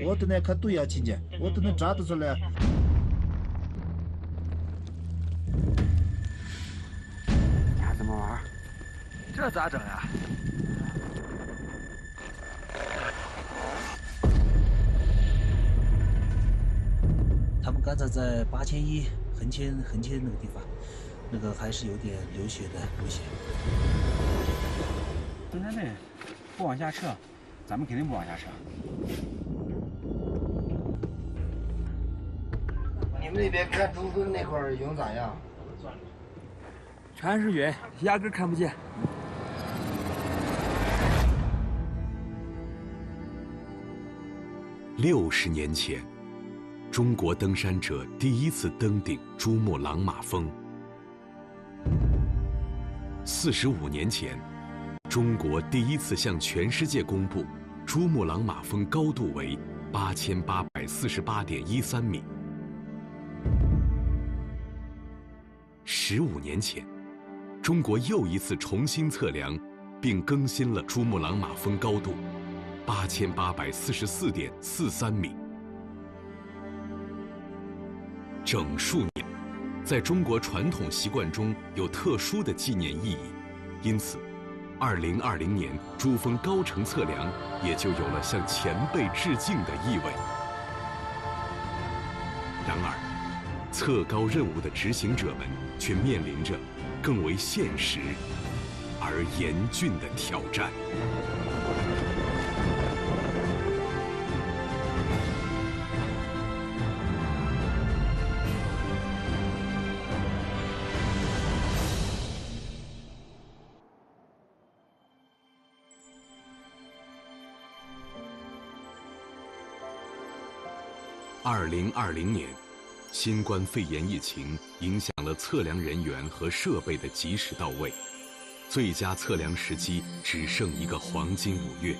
我都能看对呀，亲戚，我都能查得出来。呀，怎么玩？这咋整呀？他们刚才在8100横切那个地方，那个还是有点流血的危险。登山队不往下撤，咱们肯定不往下撤。你们那边看珠峰那块云咋样？全是云，压根看不见。60年前，中国登山者第一次登顶珠穆朗玛峰。45年前，中国第一次向全世界公布珠穆朗玛峰高度为8848.13米。15年前，中国又一次重新测量，并更新了珠穆朗玛峰高度8844.43米。整数年，在中国传统习惯中有特殊的纪念意义，因此，2020年珠峰高程测量也就有了向前辈致敬的意味。然而，测高任务的执行者们却面临着更为现实而严峻的挑战。2020年，新冠肺炎疫情影响了测量人员和设备的及时到位，最佳测量时机只剩一个黄金5月，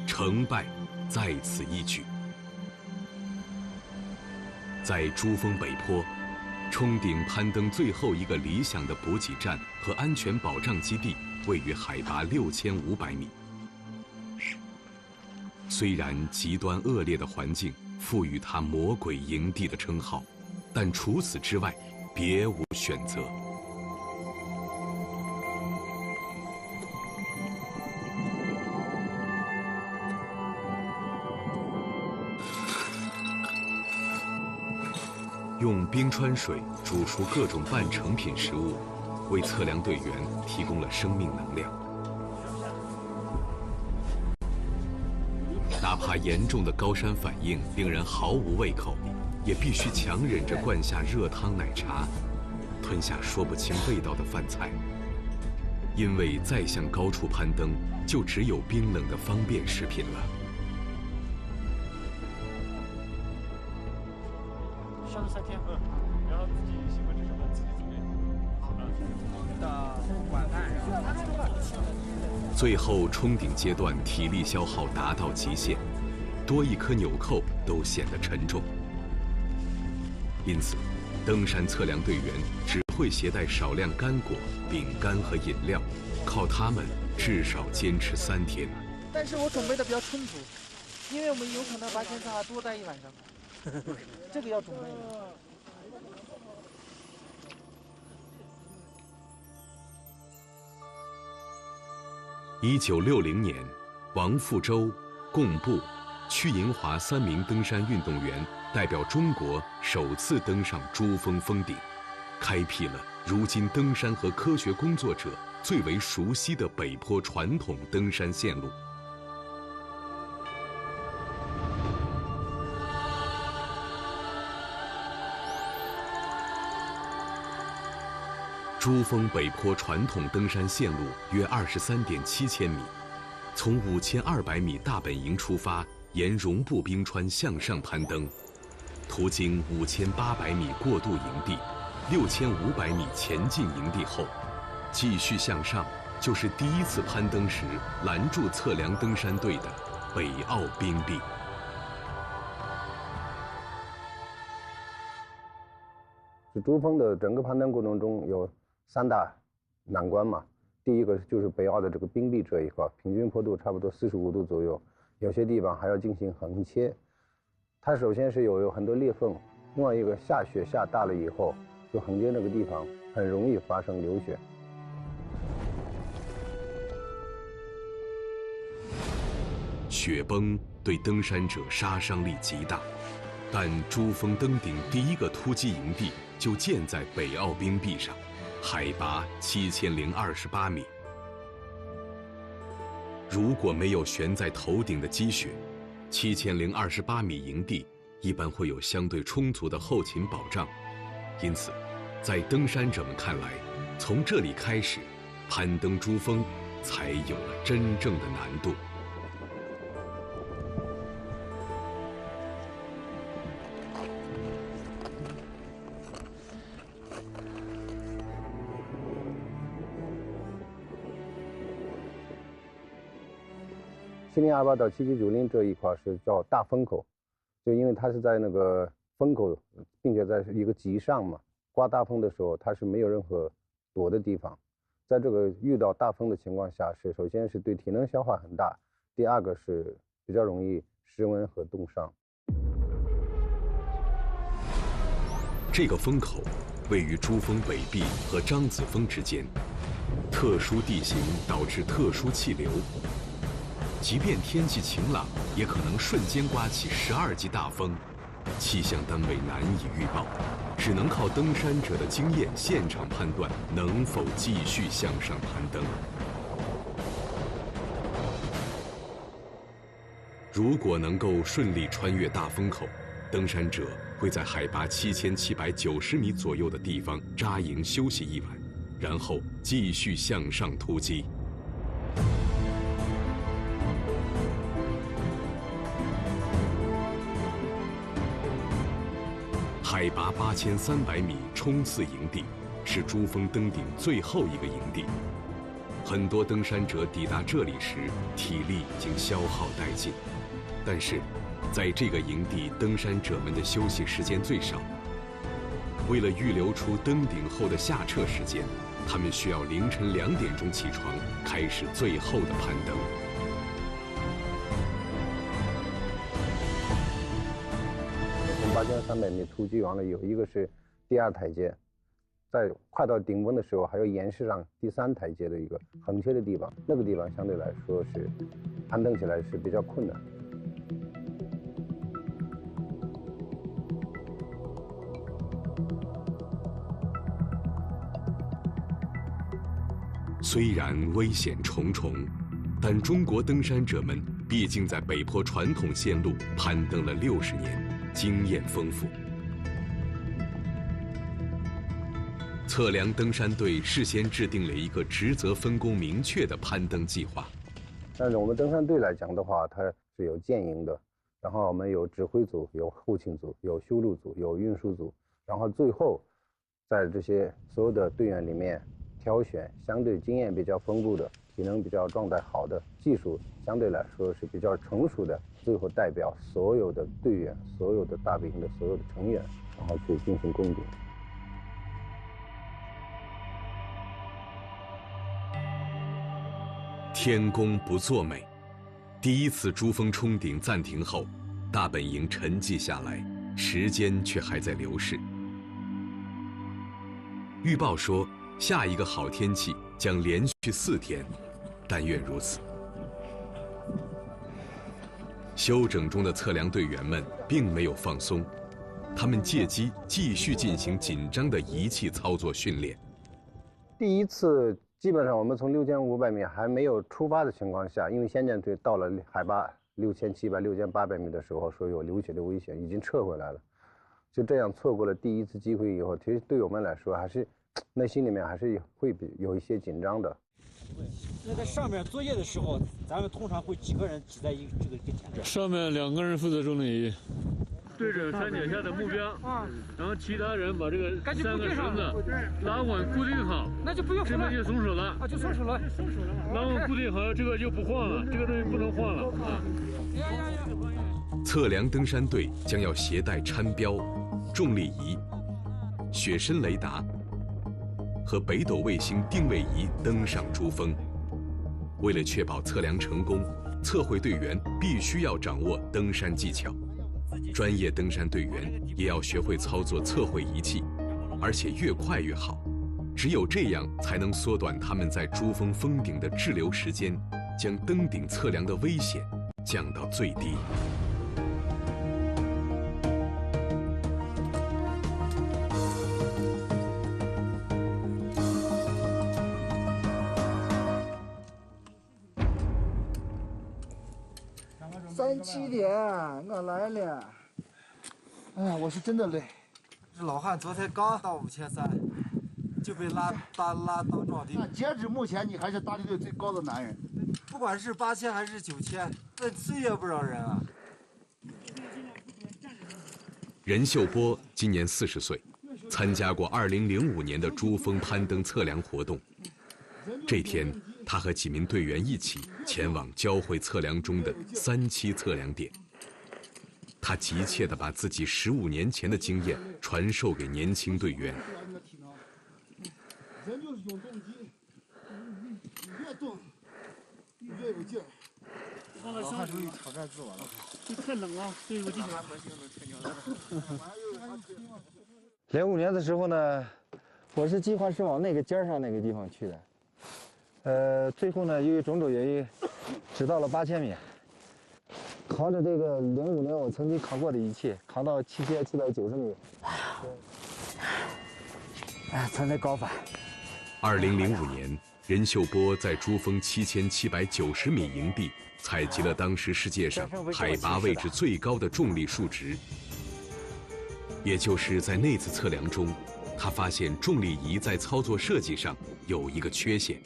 成败在此一举。在珠峰北坡，冲顶攀登最后一个理想的补给站和安全保障基地位于海拔6500米。虽然极端恶劣的环境赋予它魔鬼营地的称号，但除此之外别无选择。用冰川水煮熟各种半成品食物，为测量队员提供了生命能量。哪怕严重的高山反应令人毫无胃口，也必须强忍着灌下热汤奶茶，吞下说不清味道的饭菜。因为再向高处攀登，就只有冰冷的方便食品了。上3天，然后自己喜欢吃什么自己准备。到晚饭。最后冲顶阶段，体力消耗达到极限，多一颗纽扣都显得沉重。因此，登山测量队员只会携带少量干果、饼干和饮料，靠它们至少坚持3天。但是我准备的比较充足，因为我们有可能把检查多待1晚上，这个要准备的。1960年，王富洲、贡布、屈银华3名登山运动员代表中国首次登上珠峰峰顶，开辟了如今登山和科学工作者最为熟悉的北坡传统登山线路。珠峰北坡传统登山线路约23.7千米，从5200米大本营出发，沿绒布冰川向上攀登，途经5800米过渡营地、6500米前进营地后，继续向上，就是第一次攀登时拦住测量登山队的北奥冰壁。珠峰的整个攀登过程中有3大难关嘛，第一个就是北凹的这个冰壁这一块，平均坡度差不多45度左右，有些地方还要进行横切。它首先是有很多裂缝，另外一个下雪下大了以后，就横截那个地方很容易发生流血。雪崩对登山者杀伤力极大，但珠峰登顶第一个突击营地就建在北凹冰壁上，海拔7028米。如果没有悬在头顶的积雪，7028米营地一般会有相对充足的后勤保障，因此，在登山者们看来，从这里开始，攀登珠峰才有了真正的难度。7028到7790这一块是叫大风口，就因为它是在那个风口，并且在一个极上嘛，刮大风的时候它是没有任何躲的地方。在这个遇到大风的情况下，首先是对体能消耗很大，第二个是比较容易失温和冻伤。这个风口位于珠峰北壁和张子峰之间，特殊地形导致特殊气流。即便天气晴朗，也可能瞬间刮起12级大风，气象单位难以预报，只能靠登山者的经验现场判断能否继续向上攀登。如果能够顺利穿越大风口，登山者会在海拔7790米左右的地方扎营休息一晚，然后继续向上突击。海拔8300米冲刺营地是珠峰登顶最后一个营地，很多登山者抵达这里时体力已经消耗殆尽，但是在这个营地，登山者们的休息时间最少。为了预留出登顶后的下撤时间，他们需要凌晨2点钟起床，开始最后的攀登。8300米突击完了，有一个是第2台阶，在快到顶峰的时候，还要沿势上第3台阶的一个横切的地方，那个地方相对来说是攀登起来是比较困难。虽然危险重重，但中国登山者们毕竟在北坡传统线路攀登了60年。经验丰富，测量登山队事先制定了一个职责分工明确的攀登计划。但是我们登山队来讲的话，它是有建营的，然后我们有指挥组、有后勤组、有修路组、有运输组，然后最后在这些所有的队员里面挑选相对经验比较丰富的、体能比较状态好的、技术相对来说是比较成熟的，最后代表所有的队员、所有的大本营的所有的成员，然后去进行攻顶。天公不作美，第一次珠峰冲顶暂停后，大本营沉寂下来，时间却还在流逝。预报说，下一个好天气将连续4天，但愿如此。休整中的测量队员们并没有放松，他们借机继续进行紧张的仪器操作训练。第一次基本上我们从6500米还没有出发的情况下，因为先遣队到了海拔6700、6800米的时候，说有流血的危险，已经撤回来了。就这样错过了第一次机会以后，其实对我们来说还是内心里面还是会有一些紧张的。那在上面作业的时候，咱们通常会几个人挤在这个跟前面？上面2个人负责重力仪，对准山脚下的目标，然后其他人把这个3个绳子拉稳固定好，那就不用这边就松手了啊，就松手了，拉稳固定好，这个就不晃了，这个东西不能晃了啊。测量登山队将要携带参标、重力仪、雪深雷达、和北斗卫星定位仪登上珠峰。为了确保测量成功，测绘队员必须要掌握登山技巧。专业登山队员也要学会操作测绘仪器，而且越快越好。只有这样，才能缩短他们在珠峰峰顶的滞留时间，将登顶测量的危险降到最低。3-7点，我来了。哎呀，我是真的累。这老汉昨天刚到5300，就被拉当壮丁。截止目前，你还是大力队最高的男人。不管是8000还是9000，这岁月不饶人啊。任秀波今年40岁，参加过2005年的珠峰攀登测量活动。这天，他和几名队员一起前往交会测量中的3期测量点。他急切地把自己15年前的经验传授给年轻队员。人就是永动机，你越动，越有劲儿。老汉终于挑战自我了。太冷了，对我进去。05年的时候呢，我是计划是往那个尖上那个地方去的，最后呢，由于种种原因，只到了8000米。扛着这个05年我曾经扛过的仪器，扛到7790米，哎，存在高反。2005年，任秀波在珠峰7790米营地采集了当时世界上海拔位置最高的重力数值。也就是在那次测量中，他发现重力仪在操作设计上有一个缺陷。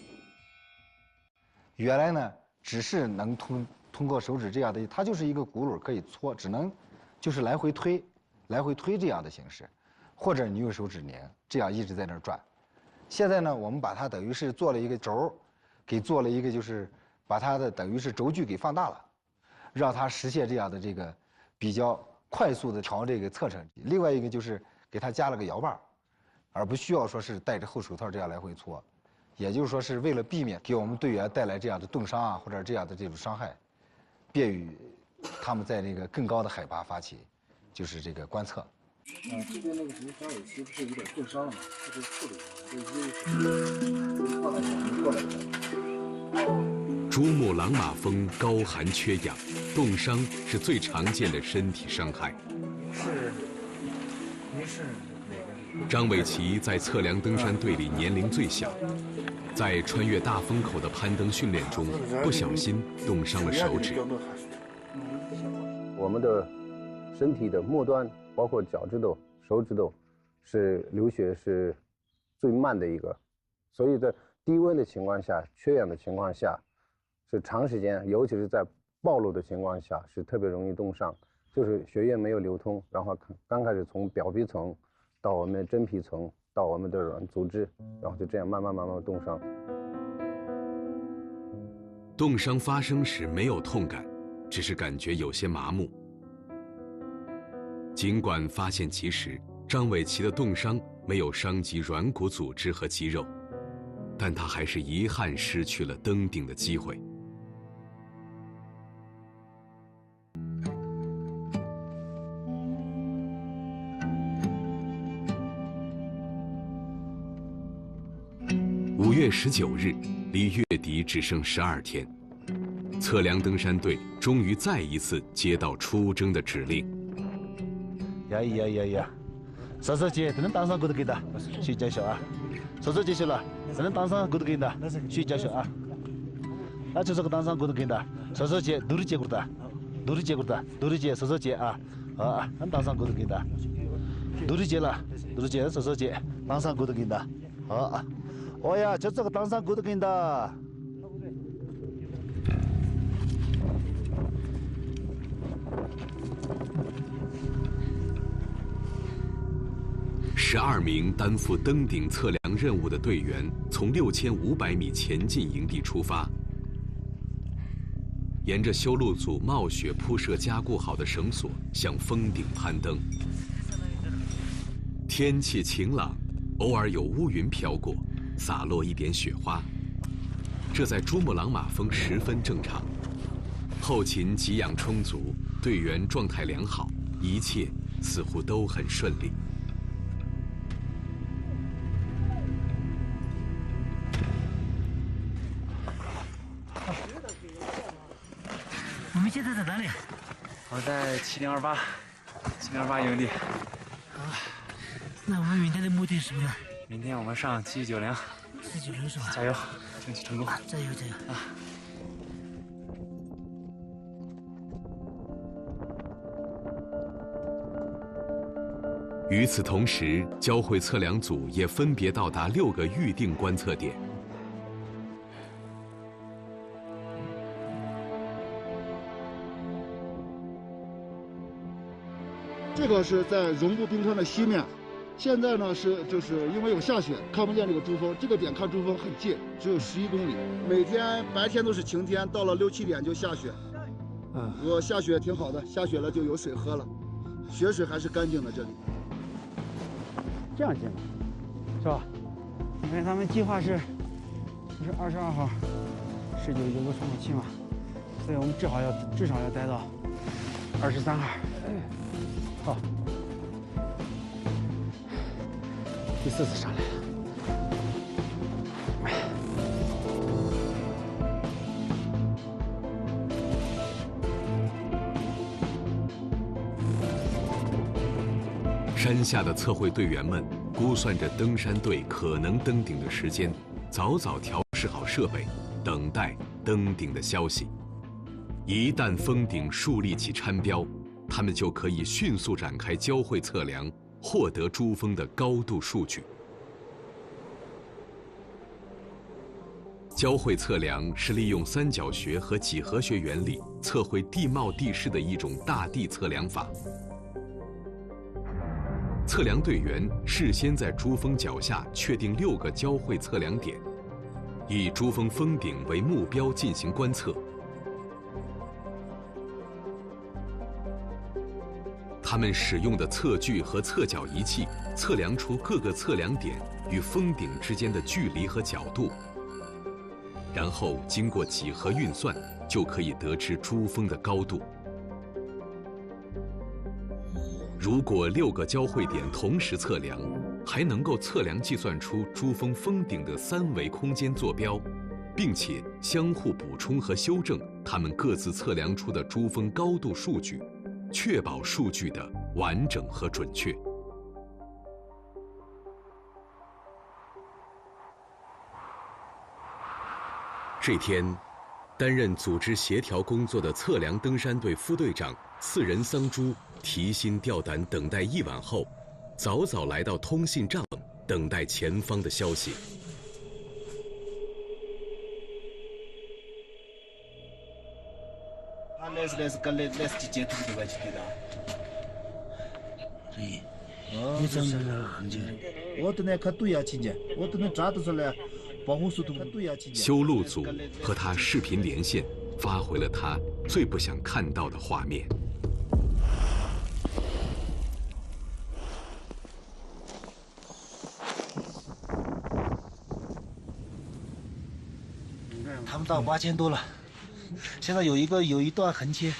原来呢，只是能通过手指这样的，它就是一个轱辘可以搓，只能就是来回推这样的形式，或者你用手指拧，这样一直在那儿转。现在呢，我们把它等于是做了一个轴，给做了一个就是把它的等于是轴距给放大了，让它实现这样的这个比较快速的调这个测程。另外一个就是给它加了个摇把，而不需要说是戴着厚手套这样来回搓，也就是说是为了避免给我们队员带来这样的冻伤啊或者这样的这种伤害。便于他们在那个更高的海拔发起，就是这个观测。这边那个什么张伟奇不是有点冻伤了吗？这是处理的，过来一下。珠穆朗玛峰高寒缺氧，冻伤是最常见的身体伤害。您是哪个？张伟奇在测量登山队里年龄最小。在穿越大风口的攀登训练中，不小心冻伤了手指。我们的身体的末端，包括脚趾头、手指头，是流血是最慢的一个，所以在低温的情况下、缺氧的情况下，是长时间，尤其是在暴露的情况下，是特别容易冻伤。就是血液没有流通，然后刚开始从表皮层到我们的真皮层。到我们的软组织，然后就这样慢慢冻伤。冻伤发生时没有痛感，只是感觉有些麻木。尽管发现及时，张伟奇的冻伤没有伤及软骨组织和肌肉，但他还是遗憾失去了登顶的机会。5月19日，离月底只剩12天，测量登山队终于再一次接到出征的指令。呀，手手姐不能当上骨头给的，去教学啊！手手姐去了，不能当上骨头给的，去教学啊！那就是个当上骨头给的，手手姐努力结果的，努力姐手手姐啊！能当上骨头给的，努力姐了，努力姐手手姐当上骨头给的，哦呀，就这个当上骨头给的。12名担负登顶测量任务的队员从6500米前进营地出发，沿着修路组冒雪铺设加固好的绳索向峰顶攀登。天气晴朗，偶尔有乌云飘过，洒落一点雪花，这在珠穆朗玛峰十分正常。后勤给养充足，队员状态良好，一切似乎都很顺利。我们现在在哪里？我在7028营地。那我们明天的目的是什么呀？明天我们上7190。7190是吧？加油，争取成功！加油加油！啊！与此同时，交会测量组也分别到达6个预定观测点。这个是在绒布冰川的西面，现在呢就是因为有下雪，看不见这个珠峰。这个点看珠峰很近，只有11公里。每天白天都是晴天，到了6、7点就下雪。如果下雪挺好的，下雪了就有水喝了，雪水还是干净的这里。这样近吗？是吧？你看他们计划是22号19有个窗口期嘛，所以我们至少要待到23号。好，第4次上来了。山下的测绘队员们估算着登山队可能登顶的时间，早早调试好设备，等待登顶的消息。一旦峰顶竖立起餐标，他们就可以迅速展开交会测量，获得珠峰的高度数据。交会测量是利用三角学和几何学原理测绘地貌地势的一种大地测量法。测量队员事先在珠峰脚下确定6个交会测量点，以珠峰峰顶为目标进行观测。他们使用的测距和测角仪器测量出各个测量点与峰顶之间的距离和角度，然后经过几何运算，就可以得知珠峰的高度。如果6个交汇点同时测量，还能够测量计算出珠峰峰顶的3维空间坐标，并且相互补充和修正它们各自测量出的珠峰高度数据，确保数据的完整和准确。这天，担任组织协调工作的测量登山队副队长4人桑珠提心吊胆等待一晚后，早早来到通信帐等待前方的消息。修路组和他视频连线，发回了他最不想看到的画面。他们到8000多了，现在有一段横切，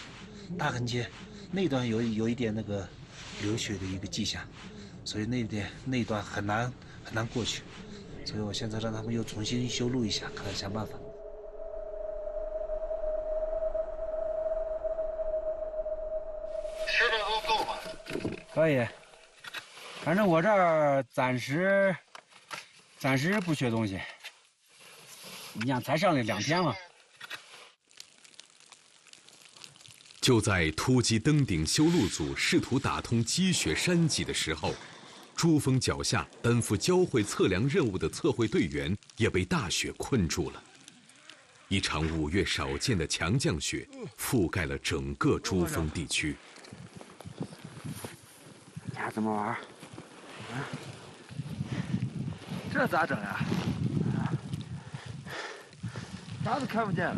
大横切，那段有一点那个流血的一个迹象，所以那段很难过去，所以我现在让他们又重新修路一下，看想办法。吃的都够吗？可以，反正我这儿暂时不缺东西。你想才上来2天了。就在突击登顶修路组试图打通积雪山脊的时候，珠峰脚下担负交会测量任务的测绘队员也被大雪困住了。一场5月少见的强降雪覆盖了整个珠峰地区。家怎么玩？这咋整呀？啥都看不见了。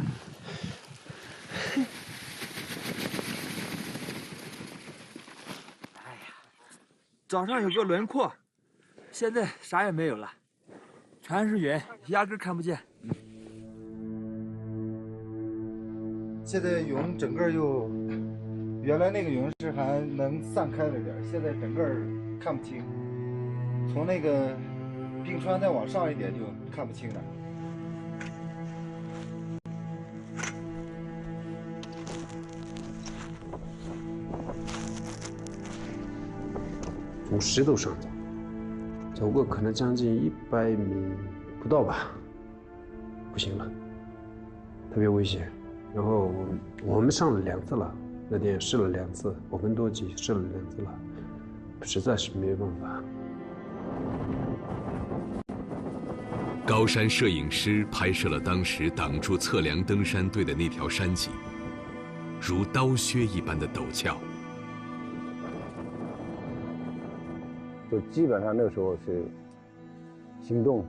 早上有个轮廓，现在啥也没有了。全是云，压根看不见。现在云整个又，原来那个云是还能散开了点，现在整个看不清。从那个冰川再往上一点就看不清了。从石头上走，走过可能将近100米不到吧，不行了，特别危险。然后我们上了2次了，那天试了2次，5分多级试了2次了，实在是没办法。高山摄影师拍摄了当时挡住测量登山队的那条山脊，如刀削一般的陡峭。就基本上那个时候是行动、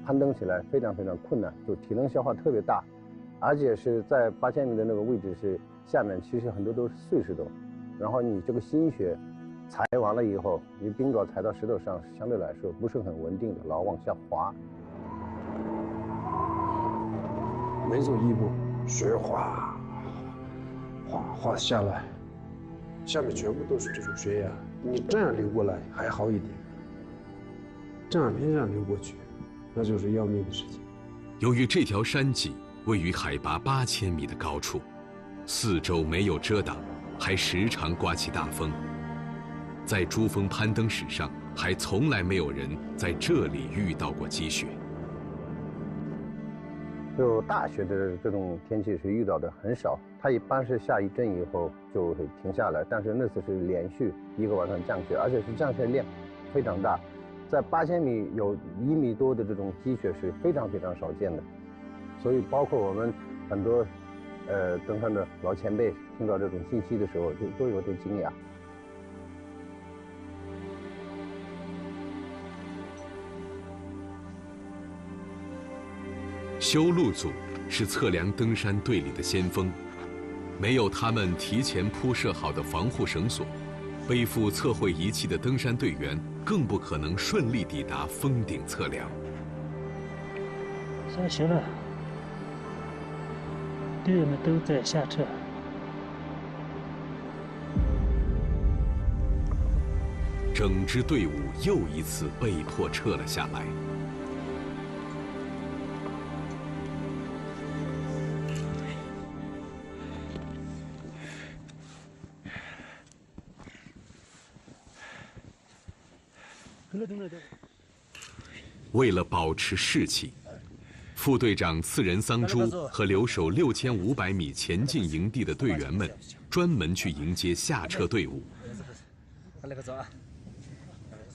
攀登起来非常非常困难，就体能消耗特别大，而且是在8000米的那个位置是下面其实很多都是碎石头，然后你这个新雪踩完了以后，你冰爪踩到石头上，相对来说不是很稳定的，老往下滑。每走一步，雪哗哗哗下来，下面全部都是这种雪呀。你这样流过来还好一点，这样偏上流过去，那就是要命的事情。由于这条山脊位于海拔8000米的高处，四周没有遮挡，还时常刮起大风。在珠峰攀登史上，还从来没有人在这里遇到过积雪。就大雪的这种天气是遇到的很少，它一般是下一阵以后就会停下来，但是那次是连续1个晚上降雪，而且是降雪量非常大，在8000米有1米多的这种积雪是非常非常少见的，所以包括我们很多登山的老前辈听到这种信息的时候，就都有点惊讶。修路组是测量登山队里的先锋，没有他们提前铺设好的防护绳索，背负测绘仪器的登山队员更不可能顺利抵达峰顶测量。下雪了，队员们都在下撤。整支队伍又一次被迫撤了下来。为了保持士气，副队长次仁桑珠和留守6500米前进营地的队员们专门去迎接下撤队伍。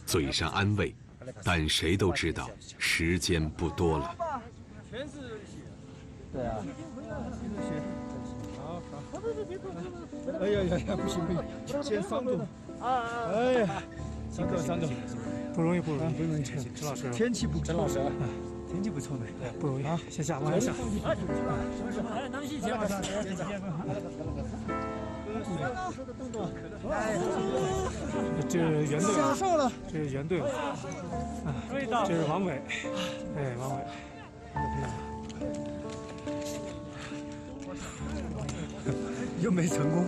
嘴上安慰，但谁都知道时间不多了。全是雪。对啊。好好。哎呀，不行，先上住。哎呀，辛苦上住。不容易，不容易，陈老师。天气不错，陈老师，天气不错的，不容易啊！先下，往下。哎，能洗钱吗？这是原队，享受了。这是原队，这是王伟，哎，王伟，又没成功。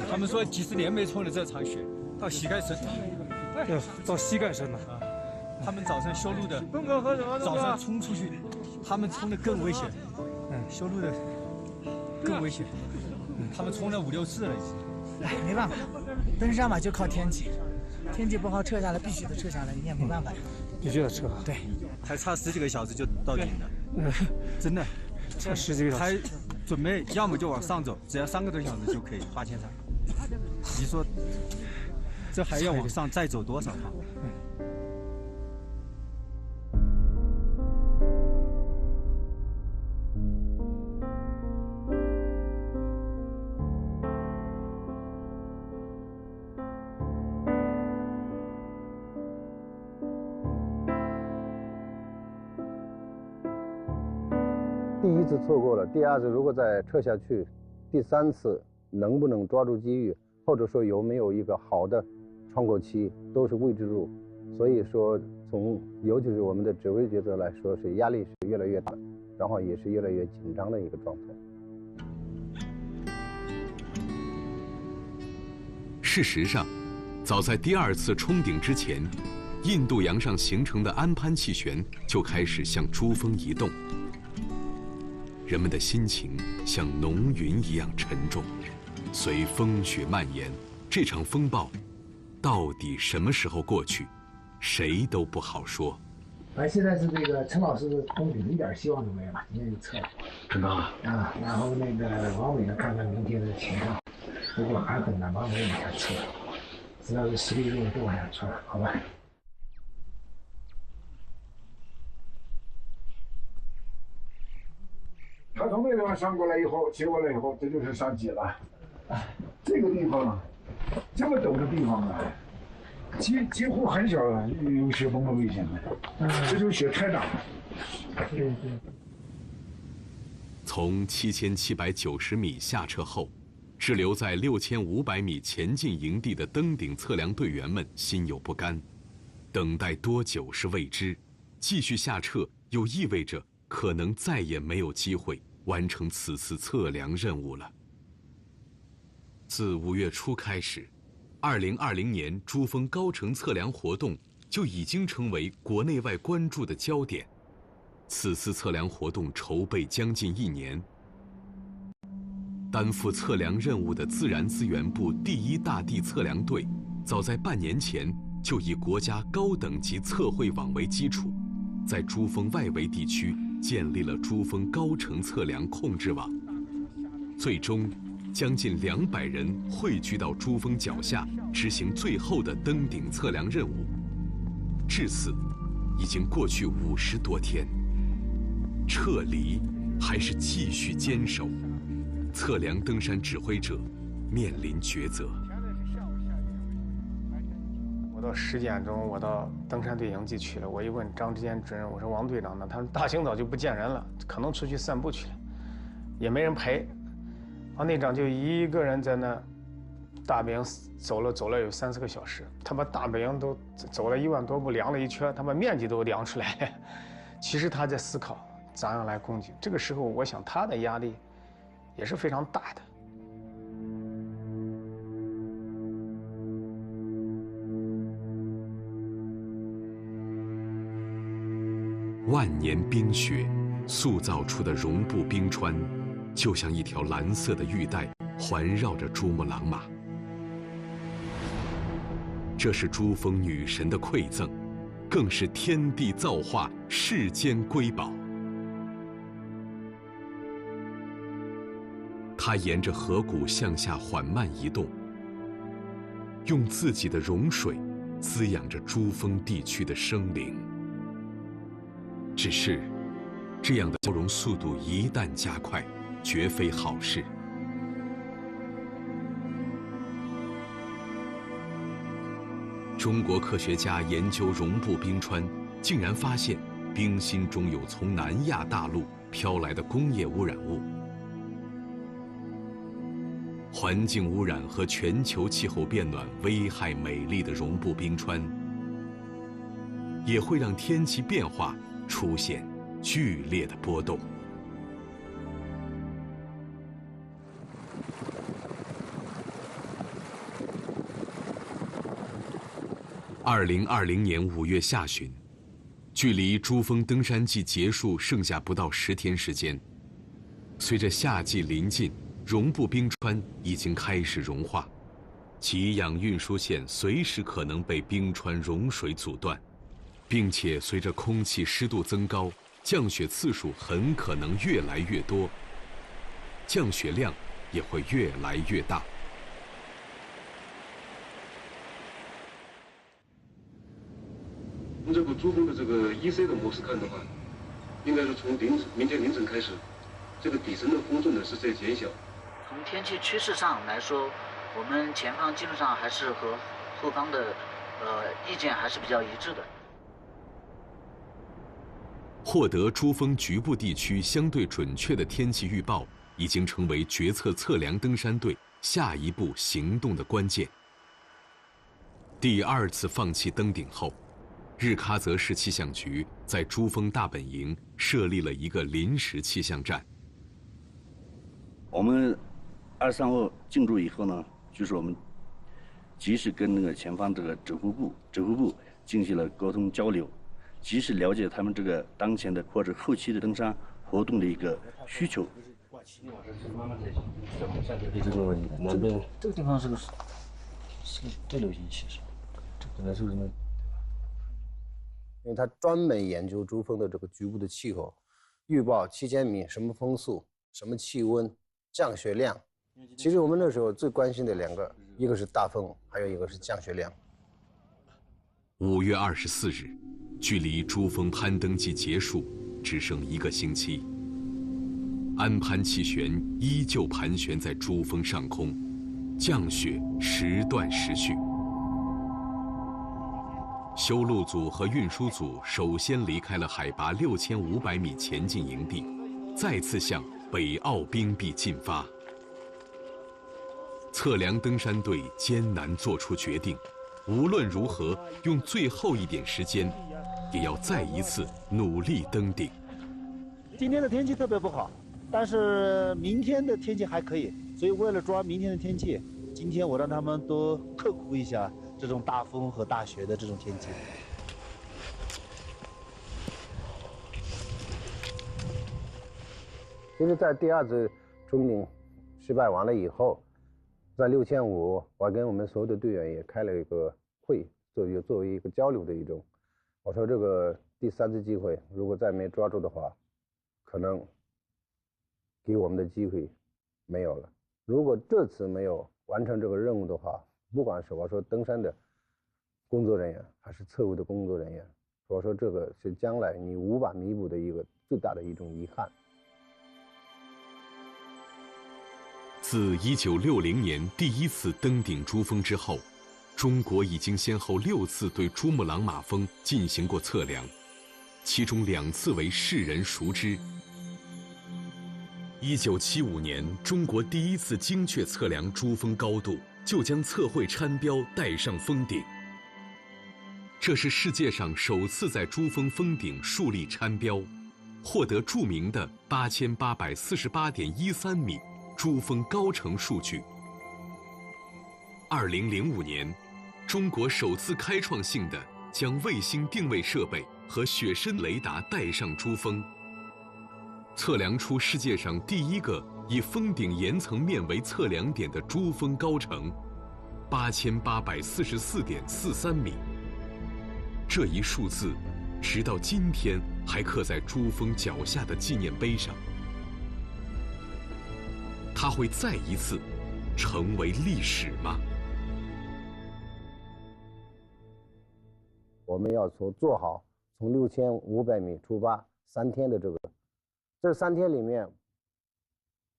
他们说几十年没冲了这场雪，到膝盖深。到膝盖深了。他们早上修路的，早上冲出去，他们冲的更危险。修路的更危险。他们冲了5、6次了已经。哎，没办法，登山嘛就靠天气，天气不好撤下来必须得撤下来，你也没办法。必须得撤。对，还差10几个小时就到顶了。真的，差10几个小时。还准备要么就往上走，只要3个多小时就可以8000山。你说，这还要往上再走多少趟？第1次错过了，第2次如果再撤下去，第3次能不能抓住机遇，或者说有没有一个好的窗口期，都是未知数。所以说，尤其是我们的指挥角色来说，是压力是越来越大，然后也是越来越紧张的一个状态。事实上，早在第2次冲顶之前，印度洋上形成的安攀气旋就开始向珠峰移动。人们的心情像浓云一样沉重，随风雪蔓延，这场风暴到底什么时候过去，谁都不好说。现在是这个陈老师的东北一点希望都没有了，今天就撤了。真的啊？啊，然后那个王伟呢，看看明天的情况，如果还很难，王伟往下撤，只要是实力弱都往下撤，好吧？他从那地方上过来以后，切过来以后，这就是上脊了。这个地方这么陡的地方啊，几乎很少有雪崩的危险的，这就是雪太大了。对。从7790米下撤后，滞留在6500米前进营地的登顶测量队员们心有不甘，等待多久是未知，继续下撤又意味着可能再也没有机会完成此次测量任务了。自5月初开始，2020年珠峰高程测量活动就已经成为国内外关注的焦点。此次测量活动筹备将近1年，担负测量任务的自然资源部第1大地测量队，早在半年前就以国家高等级测绘网为基础，在珠峰外围地区建立了珠峰高程测量控制网，最终将近200人汇聚到珠峰脚下，执行最后的登顶测量任务。至此，已经过去50多天，撤离还是继续坚守？测量登山指挥者面临抉择。我到10点钟，我到登山队营地去了。我一问张志坚主任，我说王队长呢？他说大清早就不见人了，可能出去散步去了，也没人陪。王队长就一个人在那大本营走了有3、4个小时，他把大本营都走了1万多步，量了一圈，他把面积都量出来了。其实他在思考咋样来攻击。这个时候，我想他的压力也是非常大的。万年冰雪塑造出的绒布冰川，就像一条蓝色的玉带环绕着珠穆朗玛。这是珠峰女神的馈赠，更是天地造化世间瑰宝。它沿着河谷向下缓慢移动，用自己的融水滋养着珠峰地区的生灵。只是，这样的消融速度一旦加快，绝非好事。中国科学家研究绒布冰川，竟然发现冰芯中有从南亚大陆飘来的工业污染物。环境污染和全球气候变暖危害美丽的绒布冰川，也会让天气变化出现剧烈的波动。2020年5月下旬，距离珠峰登山季结束剩下不到10天时间。随着夏季临近，绒布冰川已经开始融化，给养运输线随时可能被冰川融水阻断，并且随着空气湿度增高，降雪次数很可能越来越多，降雪量也会越来越大。从这个珠峰的这个EC的模式看的话，应该是从明天凌晨开始，这个底层的风阵呢是在减小。从天气趋势上来说，我们前方基本上还是和后方的意见还是比较一致的。获得珠峰局部地区相对准确的天气预报，已经成为决策测量登山队下一步行动的关键。第2次放弃登顶后，日喀则市气象局在珠峰大本营设立了一个临时气象站。我们23号进驻以后呢，就是我们及时跟那个前方这个指挥部进行了沟通交流，及时了解他们这个当前的或者后期的登山活动的一个需求。这个南边这个地方是个对流星气是吧？这可能是什么？因为它专门研究珠峰的这个局部的气候，预报7000米什么风速、什么气温、降雪量。其实我们那时候最关心的2个，一个是大风，还有一个是降雪量。5月24日，距离珠峰攀登季结束只剩1个星期，安攀气旋依旧盘旋在珠峰上空，降雪时断时续。修路组和运输组首先离开了海拔6500米前进营地，再次向北奥冰壁进发。测量登山队艰难做出决定，无论如何，用最后一点时间，也要再一次努力登顶。今天的天气特别不好，但是明天的天气还可以，所以为了抓明天的天气，今天我让他们多刻苦一下这种大风和大雪的这种天气。其实，在第2次冲顶失败完了以后，在6500，我跟我们所有的队员也开了一个会，作为一个交流的一种。我说这个第3次机会，如果再没抓住的话，可能给我们的机会没有了。如果这次没有完成这个任务的话，不管是我说登山的工作人员，还是测绘的工作人员，我说这个是将来你无法弥补的一个最大的一种遗憾。自1960年第1次登顶珠峰之后，中国已经先后6次对珠穆朗玛峰进行过测量，其中2次为世人熟知。1975年，中国第1次精确测量珠峰高度，就将测绘餐标带上峰顶。这是世界上首次在珠峰峰顶树立餐标，获得著名的8848.13米珠峰高程数据。2005年，中国首次开创性的将卫星定位设备和雪深雷达带上珠峰，测量出世界上第1个以峰顶岩层面为测量点的珠峰高程，8844.43米。这一数字，直到今天还刻在珠峰脚下的纪念碑上。它会再一次成为历史吗？我们要做好从6500米出发3天的这3天里面，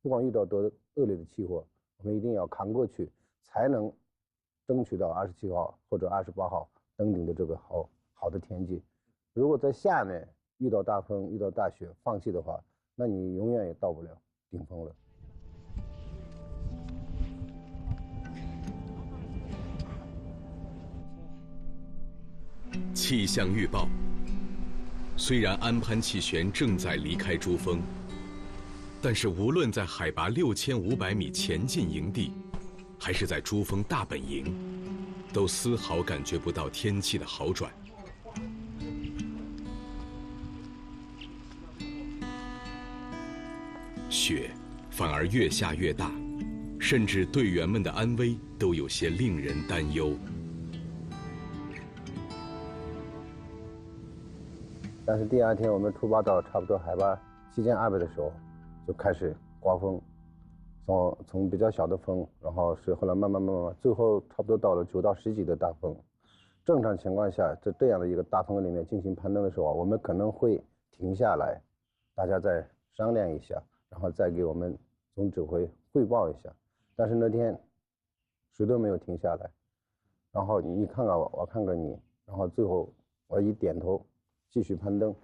不管遇到多恶劣的气候，我们一定要扛过去，才能争取到27号或者28号登顶的这个好的天气。如果在下面遇到大风、遇到大雪放弃的话，那你永远也到不了顶峰了。气象预报：虽然安攀气旋正在离开珠峰，但是无论在海拔6500米前进营地，还是在珠峰大本营，都丝毫感觉不到天气的好转。雪反而越下越大，甚至队员们的安危都有些令人担忧。但是第2天我们出发到差不多海拔7200的时候，就开始刮风，从比较小的风，然后是后来慢慢，最后差不多到了9到10级的大风。正常情况下，在这样的一个大风里面进行攀登的时候，我们可能会停下来，大家再商量一下，然后再给我们总指挥汇报一下。但是那天谁都没有停下来，然后你看看我，我看看你，然后最后我一点头，继续攀登。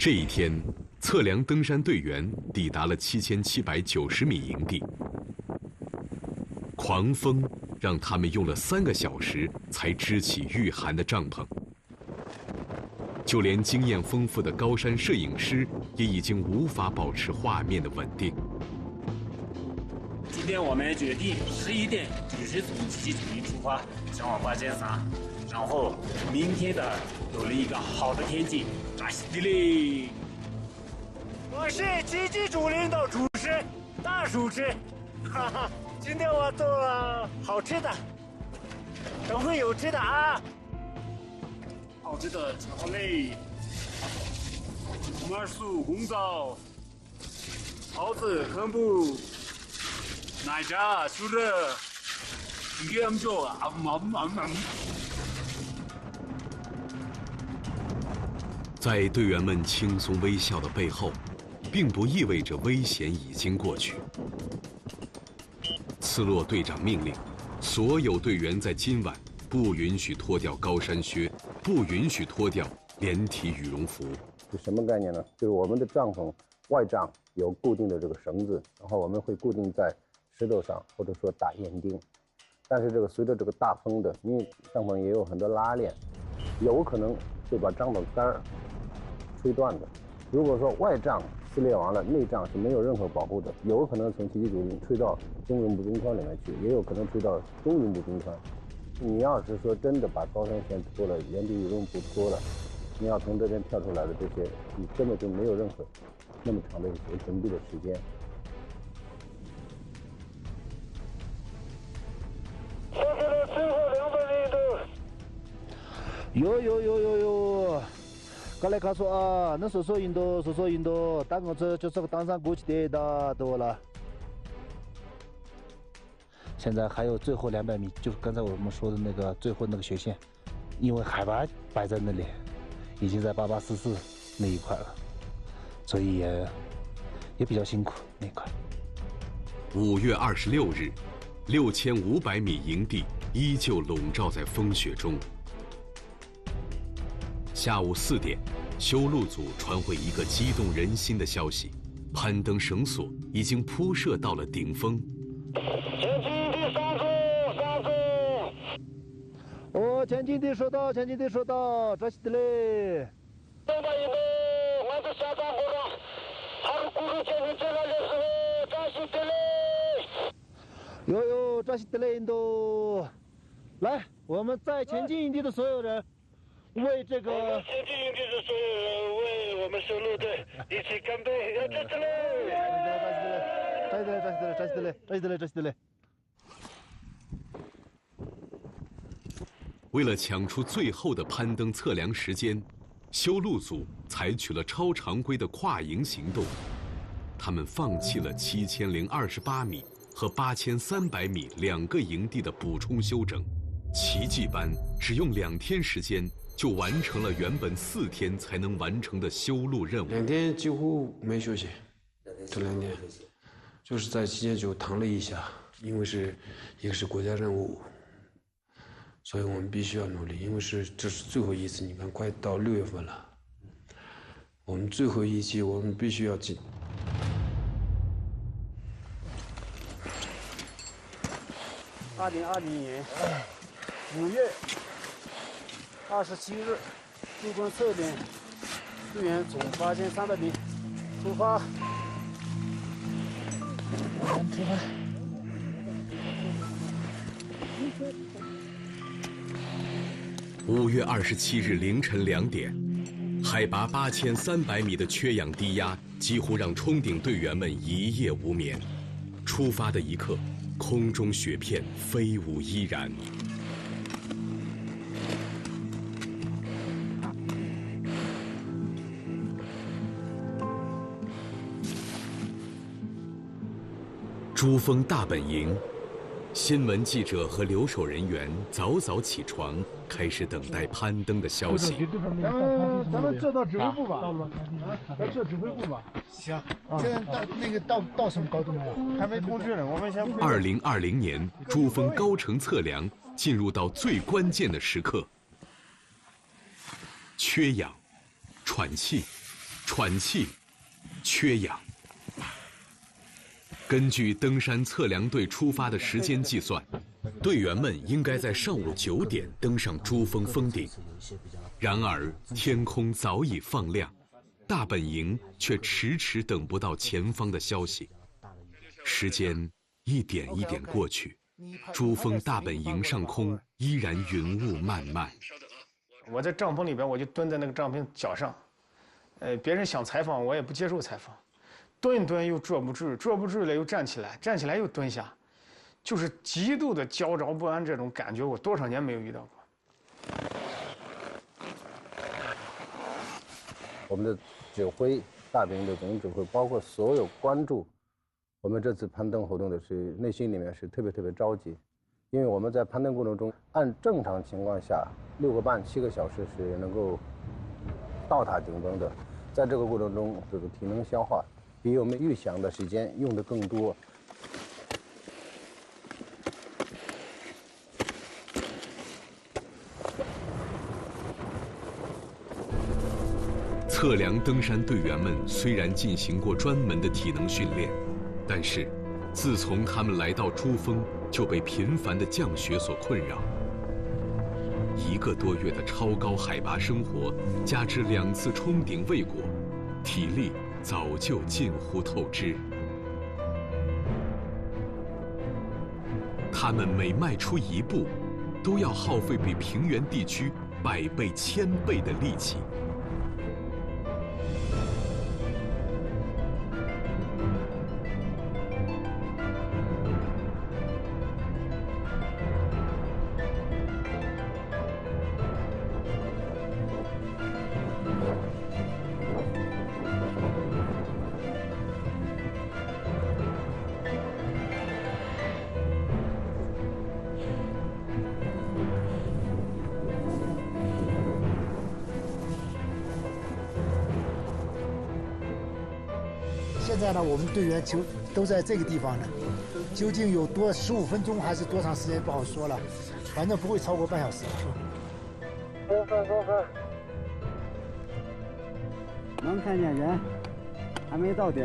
这一天，测量登山队员抵达了7790米营地。狂风让他们用了3个小时才支起御寒的帐篷。就连经验丰富的高山摄影师也已经无法保持画面的稳定。今天我们决定11点准时从集集主力出发，前往八尖山，然后明天的有了一个好的天气，扎西地嘞！我是集集主力的主持大主持，哈哈，今天我做了好吃的，等会有吃的啊！好吃的吃好嘞，马薯、红枣、桃子、昆布、奶茶、酥热，이게 엄청在队员们轻松微笑的背后，并不意味着危险已经过去。次洛队长命令，所有队员在今晚不允许脱掉高山靴，不允许脱掉连体羽绒服。是什么概念呢？就是我们的帐篷外帐有固定的这个绳子，然后我们会固定在石头上，或者说打岩钉。但是这个随着这个大风的，因为帐篷也有很多拉链，有可能会把帐篷杆儿吹断的。如果说外帐撕裂完了，内帐是没有任何保护的，有可能从集集主力吹到中云部冰川里面去，也有可能吹到中云部冰川。你要是说真的把高山鞋脱了，连体羽绒服脱了，你要从这边跳出来的这些，你根本就没有任何那么长的一个准备的时间。现在的最后200米的。哟，过来告诉啊，能说说印度，打个车就这个登山过去的到了。现在还有最后200米，就是刚才我们说的那个最后那个学线，因为海拔摆在那里，已经在8844那一块了，所以也比较辛苦那一块。5月26日，6500米营地依旧笼罩在风雪中。下午4点，修路组传回一个激动人心的消息：攀登绳索已经铺设到了顶峰。前进地上走。哦，前进地收到，这是的嘞。200米的，完成下山活动，하루 꾸루前进最来的时候，扎西的嘞。哟，扎西的嘞，印度。来，我们在前进营地的所有人。为这个前进营地的所有人，为我们修路队一起干杯！要站起来！站起来！为了抢出最后的攀登测量时间，修路组采取了超常规的跨营行动。他们放弃了7028米和8300米2个营地的补充休整，奇迹般只用2天时间就完成了原本4天才能完成的修路任务。2天几乎没休息，这2天就是在期间就躺了一下，因为一个是国家任务，所以我们必须要努力，因为这是最后一次。你看，快到6月份了，我们最后一期我们必须要进。2020年5月27日，入关测点队员总8300米，出发。5月27日凌晨2点，海拔8300米的缺氧低压几乎让冲顶队员们一夜无眠。出发的一刻，空中雪片飞舞依然。珠峰大本营，新闻记者和留守人员早早起床，开始等待攀登的消息。咱们坐到指挥部吧，咱坐指挥部吧。行，现在到什么高度了？还没通知呢，我们先。2020年珠峰高程测量进入到最关键的时刻，缺氧、喘气、喘气、缺氧。根据登山测量队出发的时间计算，队员们应该在上午9点登上珠峰峰顶。然而天空早已放亮，大本营却迟迟等不到前方的消息。时间一点一点过去，珠峰大本营上空依然云雾漫漫。我在帐篷里边，我就蹲在那个帐篷脚上，别人想采访我也不接受采访，蹲又坐不住，坐不住了又站起来，站起来又蹲下，就是极度的焦躁不安，这种感觉我多少年没有遇到过。我们的指挥，大本营的总指挥，包括所有关注我们这次攀登活动的，是内心里面是特别着急，因为我们在攀登过程中，按正常情况下6个半7个小时是能够到达顶峰的，在这个过程中，这个体能消化比我们预想的时间用的更多。测量登山队员们虽然进行过专门的体能训练，但是自从他们来到珠峰，就被频繁的降雪所困扰。1个多月的超高海拔生活，加之2次冲顶未果，体力早就近乎透支。他们每迈出1步，都要耗费比平原地区100倍、1000倍的力气。现在呢，我们队员都在这个地方呢，究竟有15分钟还是多长时间不好说了，反正不会超过半小时。高分，能看见人，还没到顶。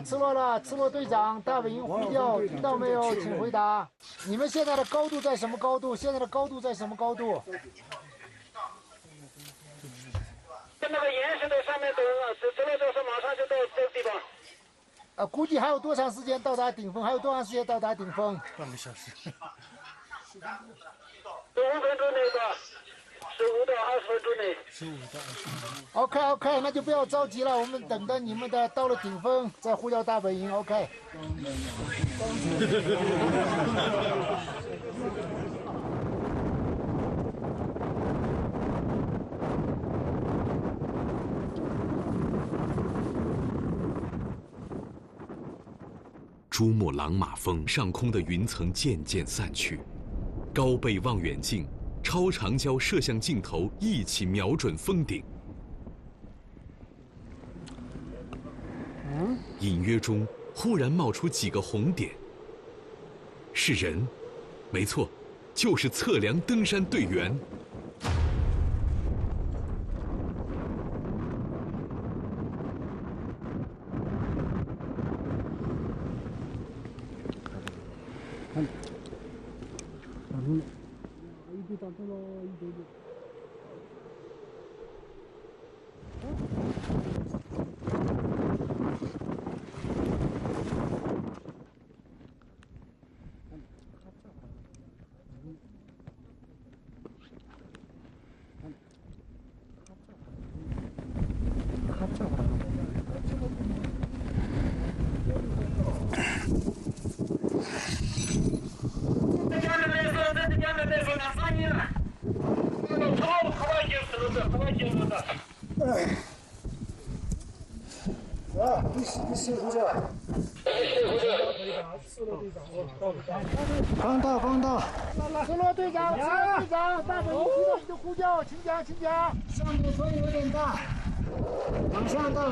吃落了，赤裸队长，大本营呼叫，听到没有？请回答。你们现在的高度在什么高度？现在的高度在什么高度？那个岩石在上面等了，吃了就是马上就到这个地方。估计还有多长时间到达顶峰？还有多长时间到达顶峰？半个小时。15分钟内吧，15到20分钟内。15到20分钟。OK， 那就不要着急了，我们等着你们的到了顶峰再呼叫大本营。OK。珠穆朗玛峰上空的云层渐渐散去，高倍望远镜、超长焦摄像镜头一起瞄准峰顶。隐约中忽然冒出几个红点，是人，没错，就是测量登山队员。你辛苦了。放到。赤裸队长，大本营听到你的呼叫，请讲。上面风有点大，马上到。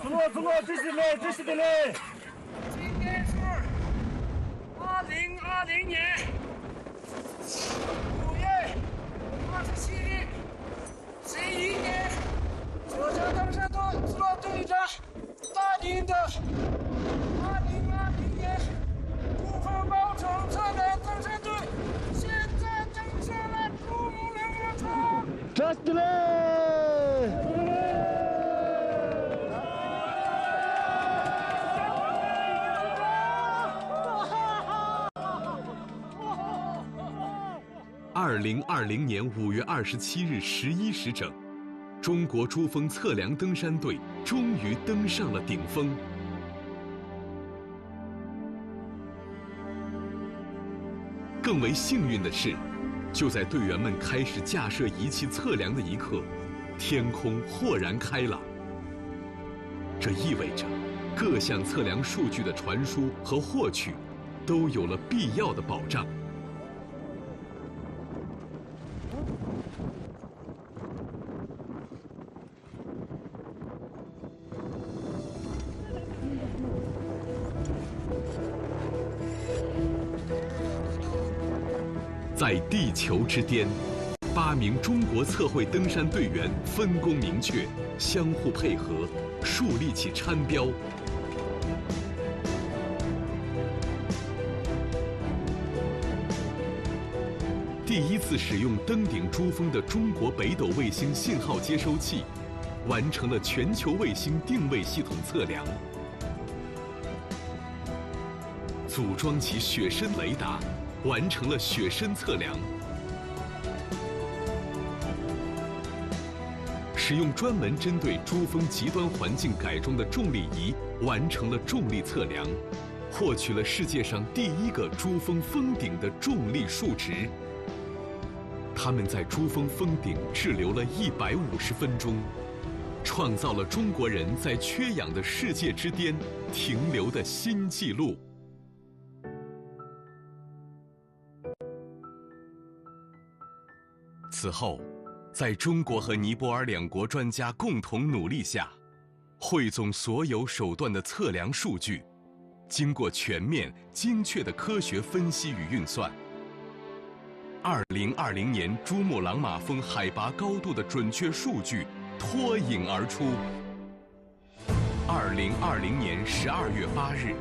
赤裸，这是的嘞。今天是2020年5月27日11点，浙江登山队赤裸队长带领的2020年珠峰高程测量登山队，现在登上了珠穆朗玛峰。这是嘞。2020年5月27日11时整，中国珠峰测量登山队终于登上了顶峰。更为幸运的是，就在队员们开始架设仪器测量的一刻，天空豁然开朗。这意味着，各项测量数据的传输和获取，都有了必要的保障。在地球之巅，8名中国测绘登山队员分工明确，相互配合，树立起餐标。第一次使用登顶珠峰的中国北斗卫星信号接收器，完成了全球卫星定位系统测量。组装起雪深雷达，完成了雪深测量。使用专门针对珠峰极端环境改装的重力仪，完成了重力测量，获取了世界上第一个珠峰峰顶的重力数值。他们在珠峰峰顶滞留了150分钟，创造了中国人在缺氧的世界之巅停留的新纪录。此后，在中国和尼泊尔两国专家共同努力下，汇总所有手段的测量数据，经过全面、精确的科学分析与运算，2020年珠穆朗玛峰海拔高度的准确数据脱颖而出。2020年12月8日，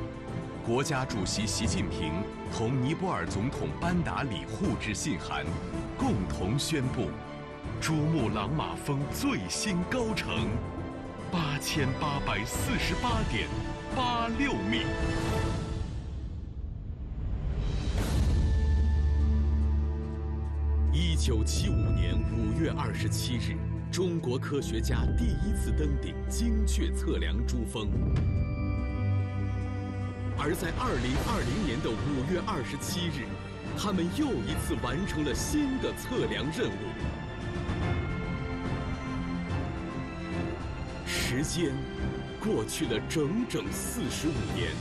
国家主席习近平同尼泊尔总统班达里互致信函，共同宣布珠穆朗玛峰最新高程8848.86米。1975年5月27日，中国科学家第一次登顶，精确测量珠峰。而在2020年的5月27日，他们又一次完成了新的测量任务。时间过去了整整45年，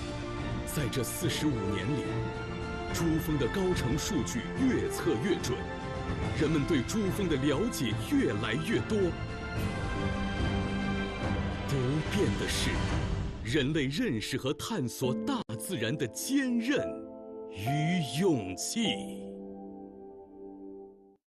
在这45年里，珠峰的高程数据越测越准，人们对珠峰的了解越来越多。不变的是，人类认识和探索大自然的坚韧与勇气。